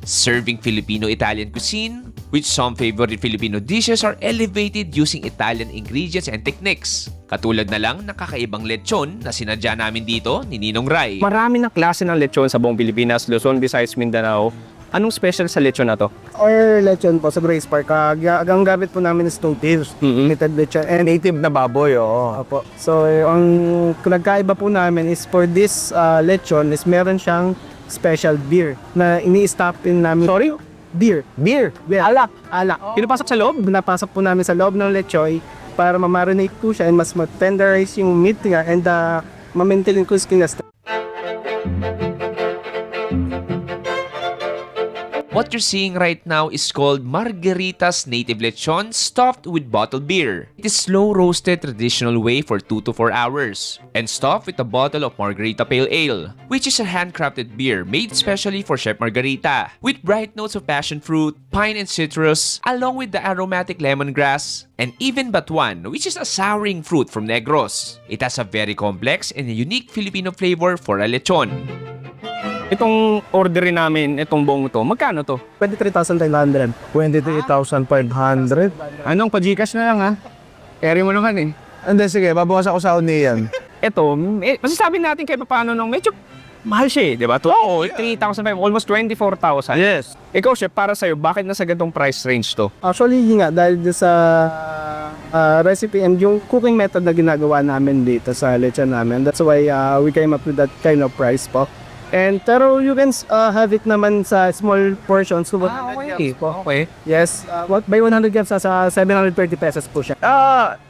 serving Filipino-Italian cuisine, which some favorite Filipino dishes are elevated using Italian ingredients and techniques. Katulad na lang ng kakaibang lechon na sinadya namin dito ni Ninong Rai. Marami na klase ng lechon sa buong Pilipinas, Luzon, Visayas, Mindanao. Anong special sa lechon na to? Or lechon po sa Grace Park. Ang gamit po namin is no-tails. Knitted lechon. And Native na baboy, oo. Opo. So, ang nagkaiba po namin is for this lechon is meron siyang special beer na ini-stopin namin. Sorry? Beer. Beer. Alak. Alak. Pinapasok sa loob? Pinapasok po namin sa loob ng lechoy para ma-marinate po siya and mas ma-tenderize yung meat niya and ma-maintain yung crispiness. What you're seeing right now is called Margarita's Native Lechon stuffed with bottled beer. It is slow-roasted traditional way for 2 to 4 hours and stuffed with a bottle of Margarita Pale Ale, which is a handcrafted beer made specially for Chef Margarita with bright notes of passion fruit, pine and citrus, along with the aromatic lemongrass, and even batuan, which is a souring fruit from Negros. It has a very complex and unique Filipino flavor for a lechon. Itong orderin namin, itong buong to, magkano to? 23,900. 23,500. Anong pa-Gcash na lang ha? Carry mo naman eh. Hindi, sige, babawas ako sa uni yan. Ito, masasabi natin kahit paano nung medyo mahal siya eh, di ba? Oo, 3,500, almost 24,000. Yes. Ikaw, Chef, para sa'yo, bakit nasa ganitong price range to? Actually, yun nga, dahil dun sa recipe and yung cooking method na ginagawa namin dito sa lechon namin. That's why we came up with that kind of price po. And pero you can have it naman sa small portions. So 100 grams po. Okay. Yes, by 100 grams sa 730 pesos po siya.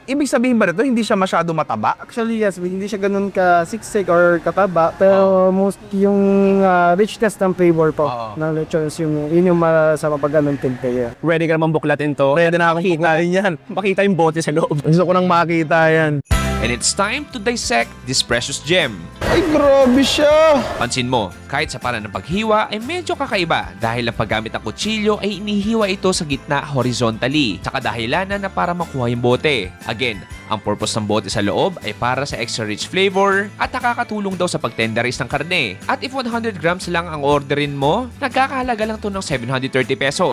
Ibig sabihin ba nito, hindi siya masyado mataba? Actually, yes, hindi siya ganun ka siksik or kataba, pero most yung richness ng flavor po ng lechon yun yung sa mapagano'n tempeh. Ready ka naman buklatin to? Pwede na akong kukain yan. Makita yung bote sa loob. Gusto ko nang makita yan. And it's time to dissect this precious gem. Ay, grabe siya! Pansin mo, kahit sa paraan ng paghiwa ay medyo kakaiba dahil ang paggamit ng kutsilyo ay inihiwa ito sa gitna horizontally sa kadahilanan na para makuha yung bote. Again, ang purpose ng bote sa loob ay para sa extra rich flavor at nakakatulong daw sa pag-tenderize ng karne. At if 100 grams lang ang orderin mo, nagkakahalaga lang to ng 730 pesos.